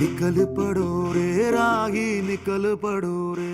निकल पड़ो रे राही, निकल पड़ो रे।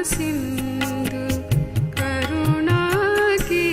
सिंधु करुणा की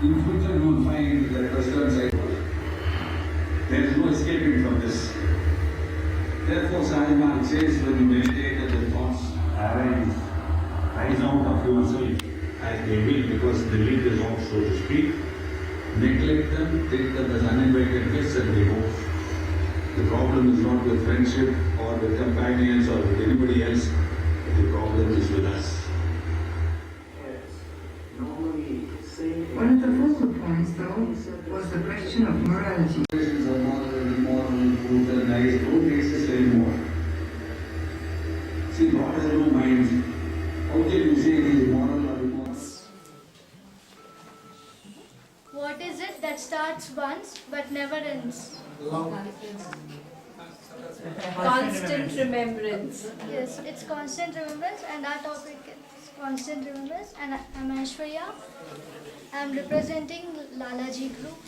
In future, you will find that Western side, there is no escaping from this. Therefore, Sahaja says when you meditate and the thoughts rise out of yourself as they will, because they leave the zone, so to speak, neglect them, take them as uninvited guests and they go. The problem is not with friendship or with companions or with anybody else. The problem is with us. One of the focal points, though, was the question of morality. Questions of moral, immoral, good and nice don't exist anymore. See, God has no mind. How can you say he is moral or immoral? What is it that starts once but never ends? Constant remembrance. Yes, it's constant remembrance, and our topic is constant remembrance. And I'm Aishwarya. I'm representing Lalaji Group.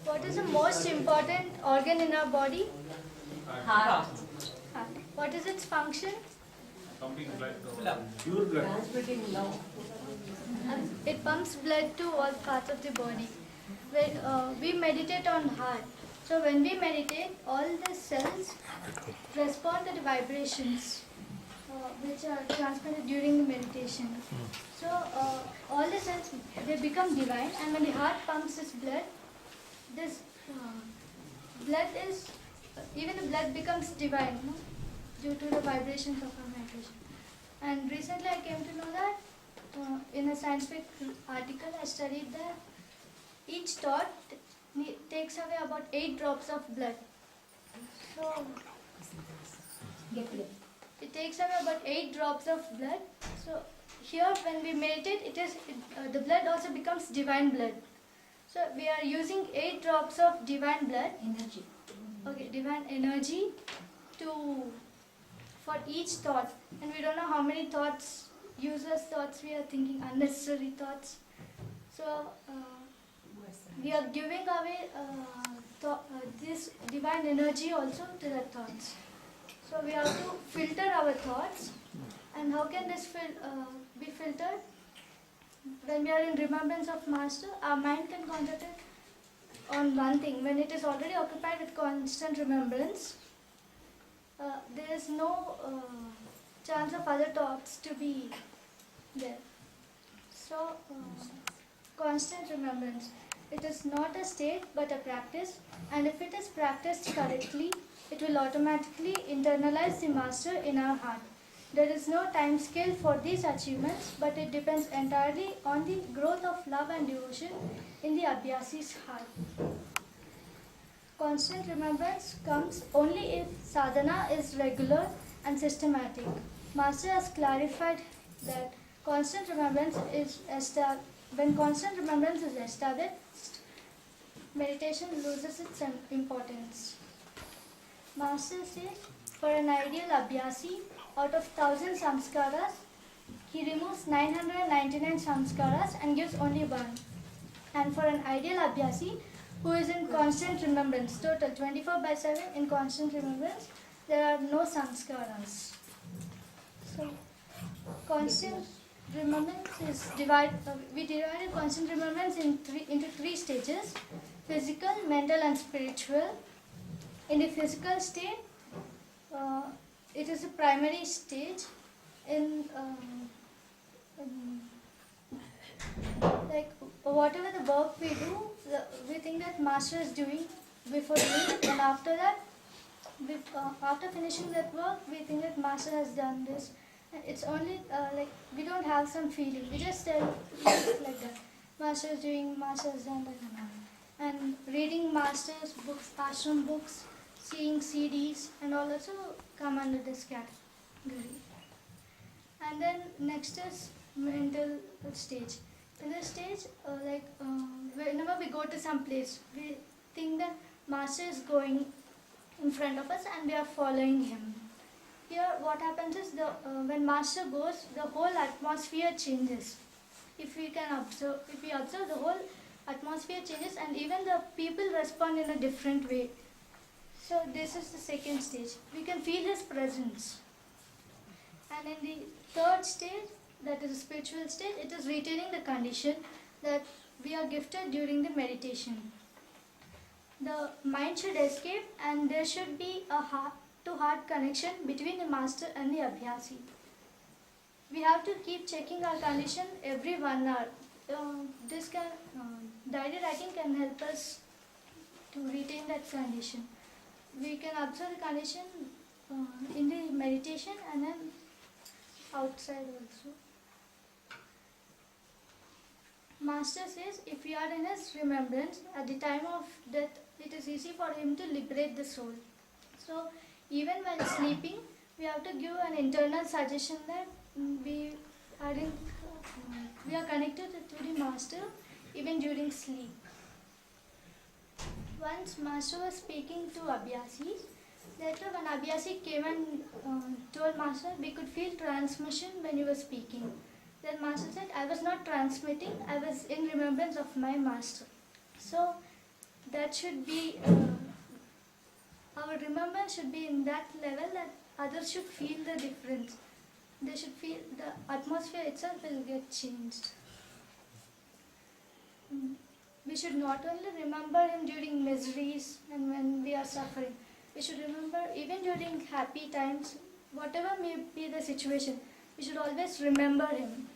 What is the most important organ in our body? Heart. Heart. What is its function? Transmitting love. It pumps blood to all parts of the body. We meditate on heart. So when we meditate, all the cells respond to the vibrations which are transmitted during the meditation. So all the cells, they become divine, and when the heart pumps this blood is, even the blood becomes divine, no? Due to the vibrations of our meditation. And recently I came to know that in a scientific article I studied that each thought takes away about 8 drops of blood. So it takes away about 8 drops of blood. So here when we meditate, the blood also becomes divine blood. So we are using 8 drops of divine blood, Energy. okay, divine energy for each thought. And we don't know how many thoughts, useless thoughts we are thinking, unnecessary thoughts. So we are giving away this divine energy also to the thoughts. So we have to filter our thoughts. And how can this be filtered? When we are in remembrance of Master, our mind can concentrate on one thing. When it is already occupied with constant remembrance, there is no chance of other thoughts to be there. So, constant remembrance. It is not a state but a practice, and if it is practiced correctly, it will automatically internalize the Master in our heart. There is no time scale for these achievements, but it depends entirely on the growth of love and devotion in the Abhyasi's heart. Constant remembrance comes only if sadhana is regular and systematic. Master has clarified that constant remembrance is when constant remembrance is established, meditation loses its importance. Master says, for an ideal Abhyasi, out of 1000 samskaras, he removes 999 samskaras and gives only one. And for an ideal Abhyasi, who is in constant remembrance, total 24/7 in constant remembrance, there are no samskaras. So, constant remembrance is we divided constant remembrance into 3 stages: physical, mental and spiritual. In the physical state, it is a primary stage. Like whatever the work we do, we think that Master is doing before doing, and after that, after finishing that work, we think that Master has done this. And it's only like we don't have some feeling. We just tell like that. Master is doing, Master has done that, and reading Master's books, ashram books, seeing CDs, and all also come under this category. And then next is mental stage. In this stage, whenever we go to some place, we think that Master is going in front of us and we are following him. Here what happens is when Master goes, the whole atmosphere changes. If we observe, the whole atmosphere changes, and even the people respond in a different way. So this is the second stage. We can feel his presence. And in the third stage, that is a spiritual state, it is retaining the condition that we are gifted during the meditation. The mind should escape and there should be a heart-to-heart connection between the master and the abhyasi. We have to keep checking our condition every 1 hour. Diary writing can help us to retain that condition. We can observe the condition in the meditation and then outside also. Master says if we are in his remembrance at the time of death, it is easy for him to liberate the soul. So even when sleeping, we have to give an internal suggestion that we are connected to the master even during sleep. Once master was speaking to abhyasis. Later when abhyasi came and told master, we could feel transmission when he was speaking. Then master said, I was not transmitting, I was in remembrance of my master. So that should be, our remembrance should be in that level that others should feel the difference. They should feel the atmosphere itself will get changed. We should not only remember him during miseries and when we are suffering. We should remember even during happy times, whatever may be the situation, we should always remember him.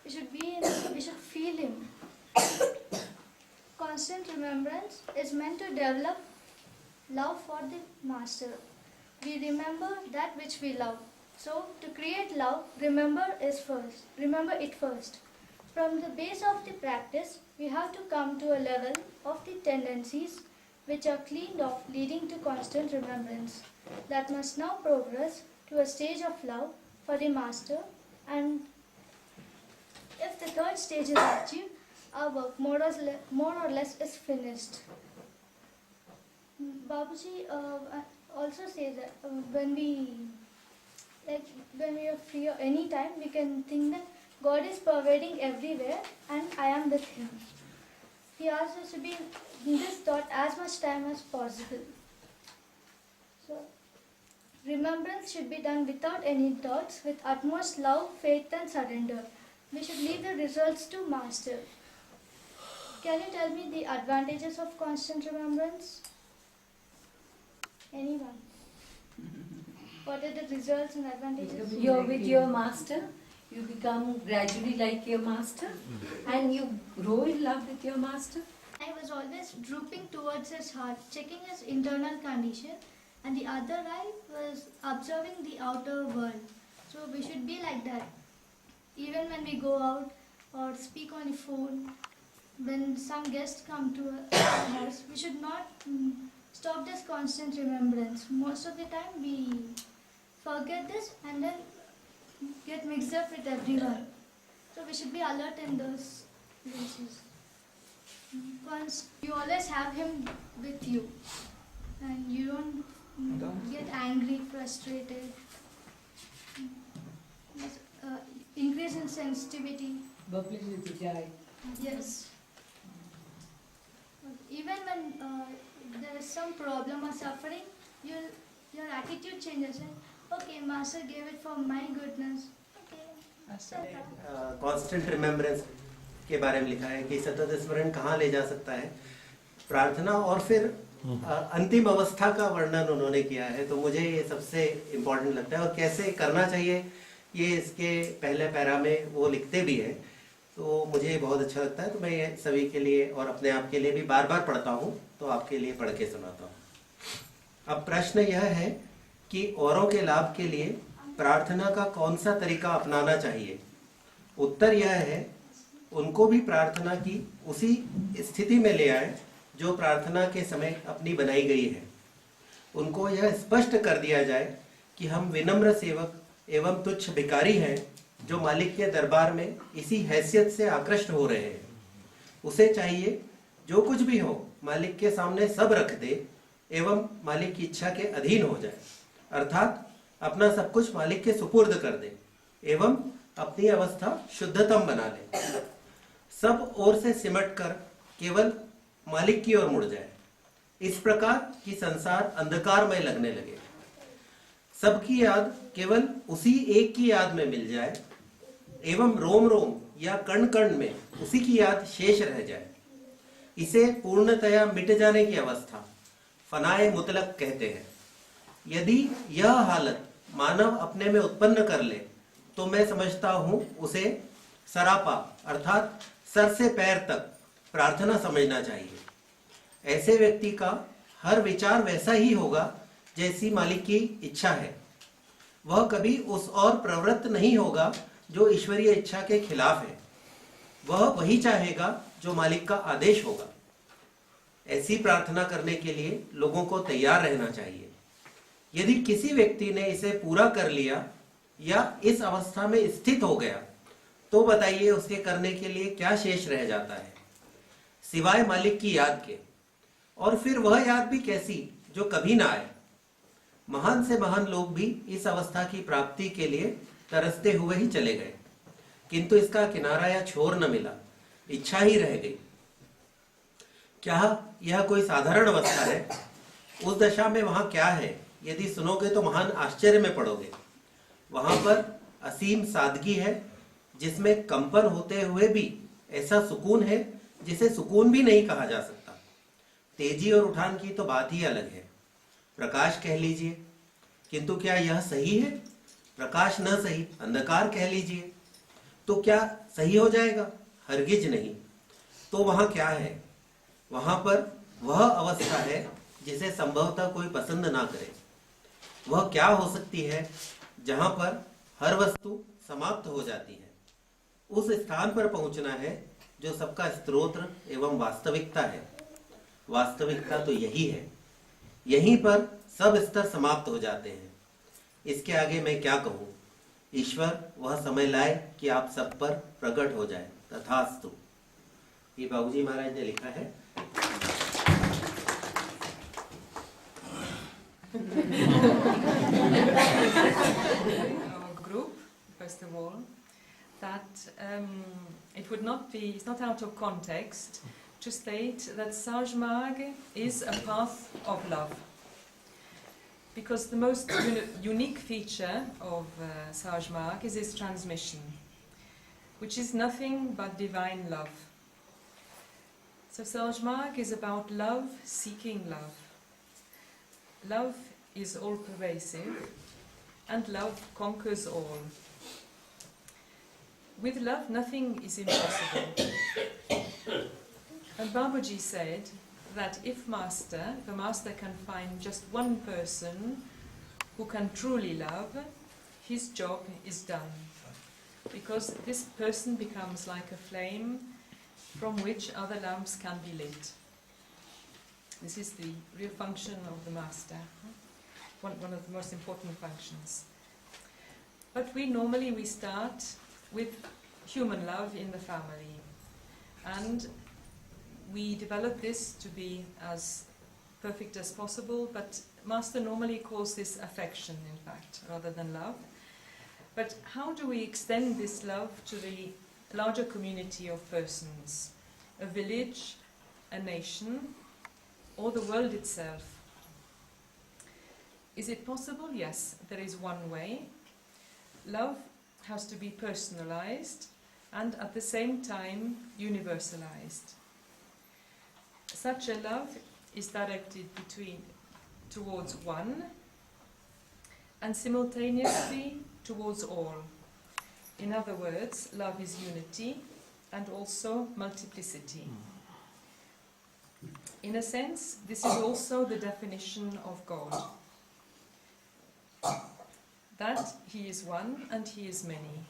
We should feel him. Constant remembrance is meant to develop love for the master. We remember that which we love. So to create love, remember it first. From the base of the practice, we have to come to a level of the tendencies which are cleaned off, leading to constant remembrance. That must now progress to a stage of love for the master, and if the third stage is achieved, our work more or less is finished. Babuji also says that when we are free or any time, we can think that God is pervading everywhere and I am with him. He asks us to be in this thought as much time as possible. So, remembrance should be done without any thoughts, with utmost love, faith and surrender. We should leave the results to master. Can you tell me the advantages of constant remembrance? Anyone? What are the results and advantages? You're with your master, you become gradually like your master, and you grow in love with your master. I was always drooping towards his heart, checking his internal condition, and the other eye was observing the outer world. So we should be like that. Even when we go out or speak on the phone, when some guests come to our house, we should not stop this constant remembrance. Most of the time we forget this and then get mixed up with everyone. So we should be alert in those places. Once you always have him with you and you don't get angry, frustrated. Increase in sensitivity. Bubbling with the joy. Yes. Even when there is some problem or suffering, your attitude changes. Okay, Master gave it for my goodness. Okay. Constant remembrance के बारे में लिखा है कि सतत स्मरण कहाँ ले जा सकता है, प्रार्थना, और फिर अंतिम अवस्था का वर्णन उन्होंने किया है। तो मुझे ये सबसे इम्पोर्टेंट लगता है और कैसे करना चाहिए ये इसके पहले पैरा में वो लिखते भी हैं। तो मुझे बहुत अच्छा लगता है। तो मैं ये सभी के लिए और अपने आप के लिए भी बार बार पढ़ता हूँ, तो आपके लिए पढ़ के सुनाता हूँ। अब प्रश्न यह है कि औरों के लाभ के लिए प्रार्थना का कौन सा तरीका अपनाना चाहिए। उत्तर यह है, उनको भी प्रार्थना की उसी स्थिति में ले आए जो प्रार्थना के समय अपनी बनाई गई है। उनको यह स्पष्ट कर दिया जाए कि हम विनम्र सेवक एवं तुच्छ भिखारी हैं जो मालिक के दरबार में इसी हैसियत से आकृष्ट हो रहे हैं। उसे चाहिए जो कुछ भी हो मालिक के सामने सब रख दे एवं मालिक की इच्छा के अधीन हो जाए, अर्थात अपना सब कुछ मालिक के सुपुर्द कर दे एवं अपनी अवस्था शुद्धतम बना ले। सब ओर से सिमट कर केवल मालिक की ओर मुड़ जाए। इस प्रकार कि संसार अंधकारमय लगने लगे। सबकी याद केवल उसी एक की याद में मिल जाए। एवं रोम रोम या कण कण में उसी की याद शेष रह जाए, इसे पूर्णतया मिट जाने की अवस्था फनाए मुतलक कहते हैं। यदि यह हालत मानव अपने में उत्पन्न कर ले तो मैं समझता हूं उसे सरापा अर्थात सर से पैर तक प्रार्थना समझना चाहिए। ऐसे व्यक्ति का हर विचार वैसा ही होगा जैसी मालिक की इच्छा है। वह कभी उस और प्रवृत्त नहीं होगा जो ईश्वरीय इच्छा के खिलाफ है। वह वही चाहेगा जो मालिक का आदेश होगा। ऐसी प्रार्थना करने के लिए लोगों को तैयार रहना चाहिए। यदि किसी व्यक्ति ने इसे पूरा कर लिया या इस अवस्था में स्थित हो गया तो बताइए उसके करने के लिए क्या शेष रह जाता है सिवाय मालिक की याद के। और फिर वह याद भी कैसी जो कभी ना आए। महान से महान लोग भी इस अवस्था की प्राप्ति के लिए तरसते हुए ही चले गए, किंतु इसका किनारा या छोर न मिला, इच्छा ही रह गई। क्या यह कोई साधारण अवस्था है? उस दशा में वहां क्या है यदि सुनोगे तो महान आश्चर्य में पड़ोगे। वहां पर असीम सादगी है जिसमें कंपन होते हुए भी ऐसा सुकून है जिसे सुकून भी नहीं कहा जा सकता। तेजी और उठान की तो बात ही अलग है, प्रकाश कह लीजिए, किंतु क्या यह सही है? प्रकाश न सही, अंधकार कह लीजिए, तो क्या सही हो जाएगा? हरगिज नहीं। तो वहां क्या है? वहां पर वह अवस्था है जिसे संभवतः कोई पसंद ना करे। वह क्या हो सकती है जहां पर हर वस्तु समाप्त हो जाती है? उस स्थान पर पहुंचना है जो सबका स्रोत एवं वास्तविकता है। वास्तविकता तो यही है। यहीं पर सब स्तर समाप्त हो जाते हैं। इसके आगे मैं क्या कहूं? ईश्वर वह समय लाए कि आप सब पर प्रकट हो जाए। तथास्तु। ये बाबूजी महाराज ने लिखा है। Our group, first of all, that it would not be, it's not out of context to state that Sage Marg is a path of love. Because the most unique feature of Sage Marg is its transmission, which is nothing but divine love. So Sage Marg is about love seeking love. Love is all-pervasive, and love conquers all. With love, nothing is impossible. And Babaji said that if the master can find just one person who can truly love, his job is done. Because this person becomes like a flame from which other lamps can be lit. This is the real function of the master, one of the most important functions. But we start with human love in the family, and we develop this to be as perfect as possible, but Master normally calls this affection, in fact, rather than love. But how do we extend this love to the larger community of persons, a village, a nation, or the world itself? Is it possible? Yes, there is one way. Love has to be personalized and at the same time universalized. Such a love is directed towards one and simultaneously towards all. In other words, love is unity and also multiplicity. In a sense, this is also the definition of God. That He is one and He is many.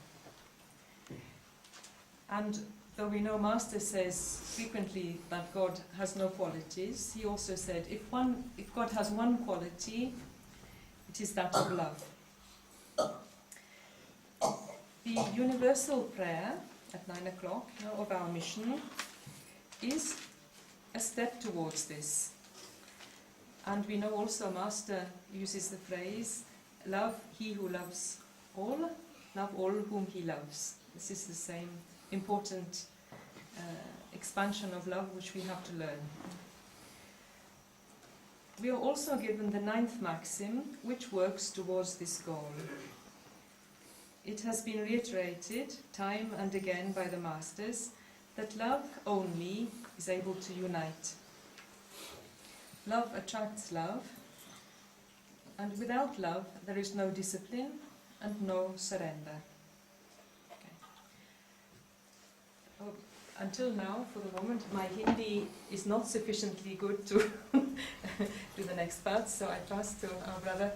And though we know Master says frequently that God has no qualities, he also said if God has one quality, it is that of love. The universal prayer at 9 o'clock of our mission is a step towards this. And we know also Master uses the phrase, love he who loves all, love all whom he loves. This is the same important expansion of love which we have to learn. We are also given the 9th maxim which works towards this goal. it has been reiterated time and again by the masters that love only is able to unite. Love attracts love, and without love there is no discipline and no surrender. Okay. Oh, until now, for the moment, my Hindi is not sufficiently good to do the next part, so I pass to our brother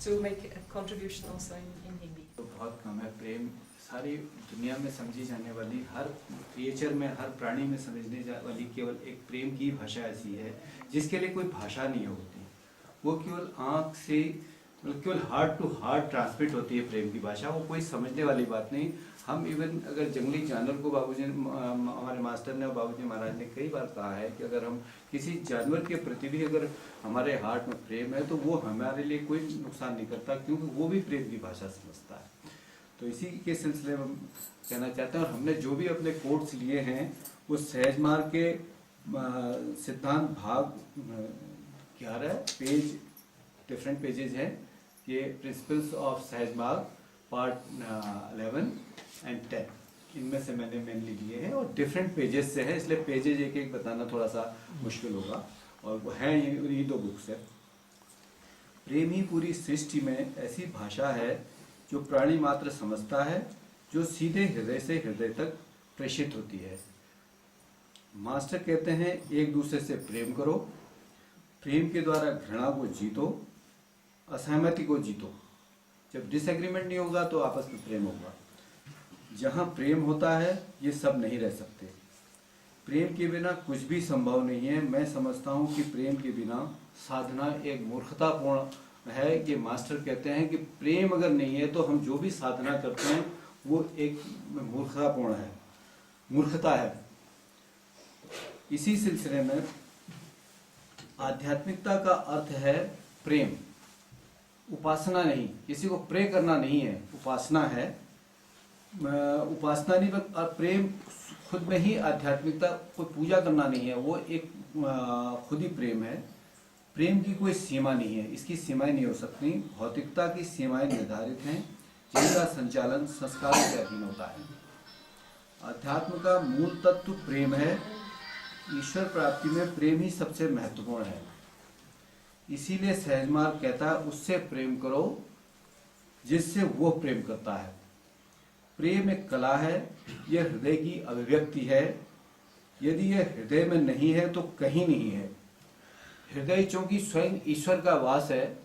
to make a contribution also in Hindi. तो बहुत कम है प्रेम सारी दुनिया में समझी जाने वाली हर creature में हर प्राणी में समझने वाली केवल एक प्रेम की भाषा ऐसी है जिसके लिए कोई भाषा नहीं होती, वो केवल आँख से मतलब केवल हार्ट टू हार्ट ट्रांसमिट होती है प्रेम की भाषा, वो कोई समझने वाली बात नहीं। हम इवन अगर जंगली जानवर को बाबूजी हमारे मास्टर ने और बाबूजी महाराज ने कई बार कहा है कि अगर हम किसी जानवर के प्रति भी अगर हमारे हार्ट में प्रेम है तो वो हमारे लिए कोई नुकसान नहीं करता, क्योंकि वो भी प्रेम की भाषा समझता है। तो इसी के सिलसिले में हम कहना चाहते हैं, और हमने जो भी अपने कोर्स लिए हैं वो सहज मार्ग के सिद्धांत भाग 11 पेज डिफरेंट पेजेज हैं, ये प्रिंसिपल्स ऑफ सहज मार्ग पार्ट 11 एंड 10, इनमें से मैंने मेनली लिए हैं और डिफरेंट पेजेस से है, इसलिए पेजेज एक एक बताना थोड़ा सा मुश्किल होगा, और वो हैं ये 2 बुक्स है। प्रेम ही पूरी सृष्टि में ऐसी भाषा है जो प्राणी मात्र समझता है, जो सीधे हृदय से हृदय तक प्रेषित होती है। मास्टर कहते हैं एक दूसरे से प्रेम करो, प्रेम के द्वारा घृणा को जीतो, असहमति को जीतो। जब डिसएग्रीमेंट नहीं होगा तो आपस में प्रेम होगा। जहाँ प्रेम होता है ये सब नहीं रह सकते। प्रेम के बिना कुछ भी संभव नहीं है। मैं समझता हूँ कि प्रेम के बिना साधना एक मूर्खतापूर्ण है। ये मास्टर कहते हैं कि प्रेम अगर नहीं है तो हम जो भी साधना करते हैं वो एक मूर्खतापूर्ण है, मूर्खता है। इसी सिलसिले में आध्यात्मिकता का अर्थ है प्रेम, उपासना नहीं। किसी को प्रे करना नहीं है, उपासना है। उपासना नहीं, प्रेम खुद में ही आध्यात्मिकता, कोई पूजा करना नहीं है, वो एक खुद ही प्रेम है। प्रेम की कोई सीमा नहीं है, इसकी सीमाएं नहीं हो सकती। भौतिकता की सीमाएं निर्धारित हैं जिनका संचालन संस्कारों के अधीन होता है। अध्यात्म का मूल तत्व प्रेम है। ईश्वर प्राप्ति में प्रेम ही सबसे महत्वपूर्ण है। इसीलिए सहज मार्ग कहता है उससे प्रेम करो जिससे वो प्रेम करता है। प्रेम एक कला है, यह हृदय की अभिव्यक्ति है। यदि यह हृदय में नहीं है तो कहीं नहीं है। हृदय चूंकि स्वयं ईश्वर का वास है,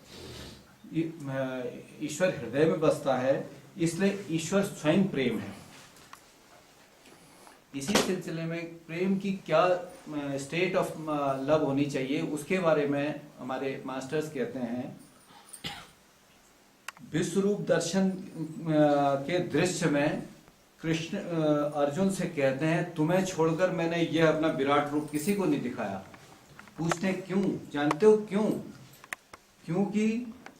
ईश्वर हृदय में बसता है, इसलिए ईश्वर स्वयं प्रेम है। इसी सिलसिले में प्रेम की क्या स्टेट ऑफ लव होनी चाहिए उसके बारे में हमारे मास्टर्स कहते हैं, विश्वरूप दर्शन के दृश्य में कृष्ण अर्जुन से कहते हैं तुम्हें छोड़कर मैंने यह अपना विराट रूप किसी को नहीं दिखाया। पूछते हैं क्यों? जानते हो क्यों? क्योंकि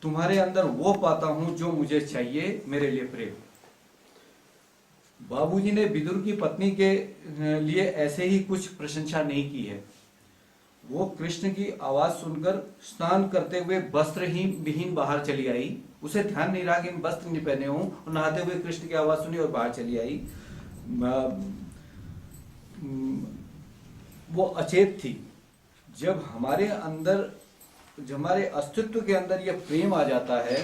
तुम्हारे अंदर वो पाता हूं जो मुझे चाहिए, मेरे लिए प्रेम। बाबूजी ने विदुर की पत्नी के लिए ऐसे ही कुछ प्रशंसा नहीं की है। वो कृष्ण की आवाज सुनकर स्नान करते हुए वस्त्र ही विहीन बाहर चली आई। उसे ध्यान नहीं रहा कि मैं वस्त्र नहीं पहने हूं, और नहाते हुए कृष्ण की आवाज सुनी और बाहर चली आई। वो अचेत थी। जब हमारे अंदर, जब हमारे अस्तित्व के अंदर यह प्रेम आ जाता है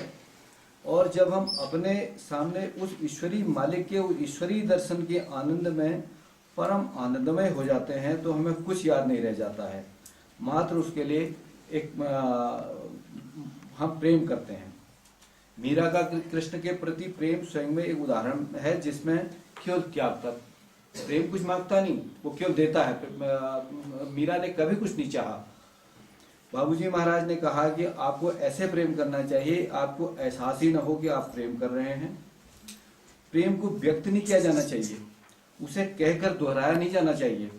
और जब हम अपने सामने उस ईश्वरी मालिक के, उस ईश्वरी दर्शन के आनंद में परम आनंदमय हो जाते हैं तो हमें कुछ याद नहीं रह जाता है। मात्र उसके लिए एक हम प्रेम करते हैं। मीरा का कृष्ण के प्रति प्रेम स्वयं में एक उदाहरण है जिसमें केवल त्याग तक, प्रेम कुछ मांगता नहीं, वो केवल देता है। मीरा ने कभी कुछ नहीं चाहा। बाबूजी महाराज ने कहा कि आपको ऐसे प्रेम करना चाहिए, आपको एहसास ही ना हो कि आप प्रेम कर रहे हैं। प्रेम को व्यक्त नहीं किया जाना चाहिए, उसे कहकर दोहराया नहीं जाना चाहिए।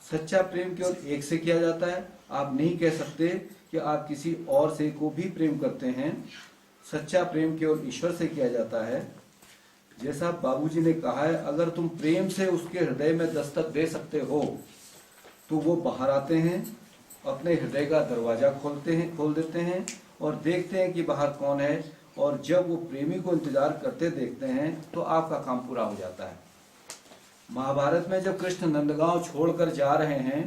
सच्चा प्रेम केवल एक से किया जाता है। आप नहीं कह सकते कि आप किसी और से को भी प्रेम करते हैं। सच्चा प्रेम केवल ईश्वर से किया जाता है। जैसा बाबूजी ने कहा है, अगर तुम प्रेम से उसके हृदय में दस्तक दे सकते हो तो वो बाहर आते हैं, अपने हृदय का दरवाजा खोल देते हैं और देखते हैं कि बाहर कौन है, और जब वो प्रेमी को इंतजार करते देखते हैं तो आपका काम पूरा हो जाता है। महाभारत में जब कृष्ण नंदगांव छोड़कर जा रहे हैं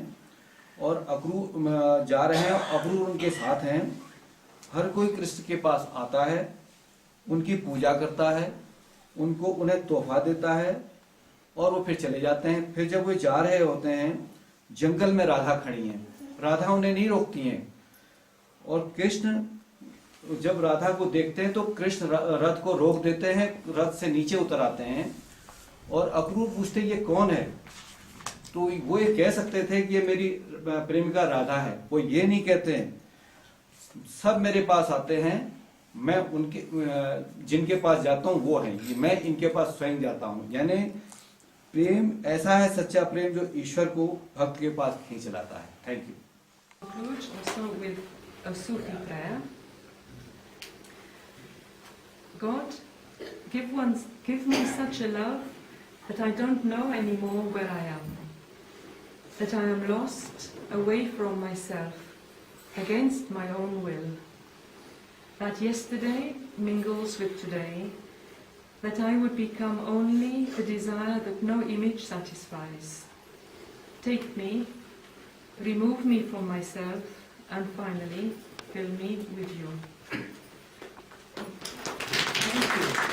और अक्रूर जा रहे हैं, अक्रूर उनके साथ हैं, हर कोई कृष्ण के पास आता है, उनकी पूजा करता है, उन्हें तोहफा देता है और वो फिर चले जाते हैं। फिर जब वो जा रहे होते हैं, जंगल में राधा खड़ी हैं, राधा उन्हें नहीं रोकती हैं और कृष्ण जब राधा को देखते हैं तो कृष्ण रथ को रोक देते हैं, रथ से नीचे उतर आते हैं और अक्रूर पूछते ये कौन है, तो वो ये कह सकते थे कि ये मेरी प्रेमिका राधा है। वो ये नहीं कहते हैं, सब मेरे पास आते हैं, मैं उनके जिनके पास जाता हूँ वो हैं, मैं इनके पास स्वयं जाता हूँ। यानी प्रेम ऐसा है, सच्चा प्रेम जो ईश्वर को भक्त के पास खींच लाता है। Thank you. Conclude also with a Sufi prayer. God, give me such a love that I don't know anymore where I am, that I am lost away from myself, against my own will, that yesterday mingles with today, that I would become only the desire that no image satisfies. Take me, remove me from myself, and finally fill me with you. Thank you.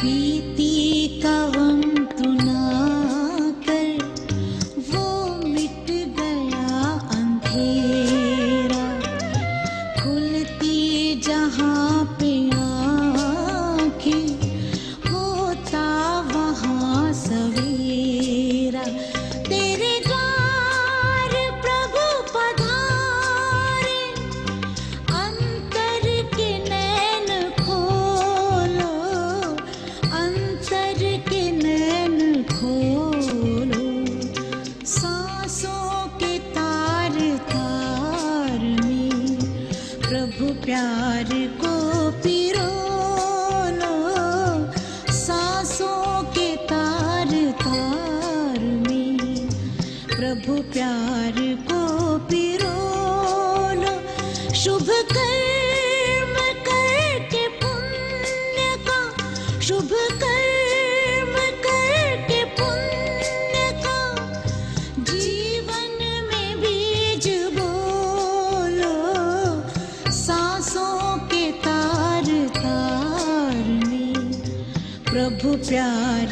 प्रीति कवम तू ना कर, वो मिट गया अंधेरा। खुलती जहाँ पे आँखें, होता वहाँ सवेरा। तेरे द्वार प्रभु पधारे, अंतर के नैन खोलो, अंतर के नैन खोलो। सांसों के तार तार में प्रभु प्यार को पिरो लो। सांसों के तार तार में प्रभु प्यार को पिरो लो। शुभ कर्म करके पुण्य का, शुभ कर्म करके पुण्य का, जीवन में बीज बोलो। सांसों के तार तार में प्रभु प्यार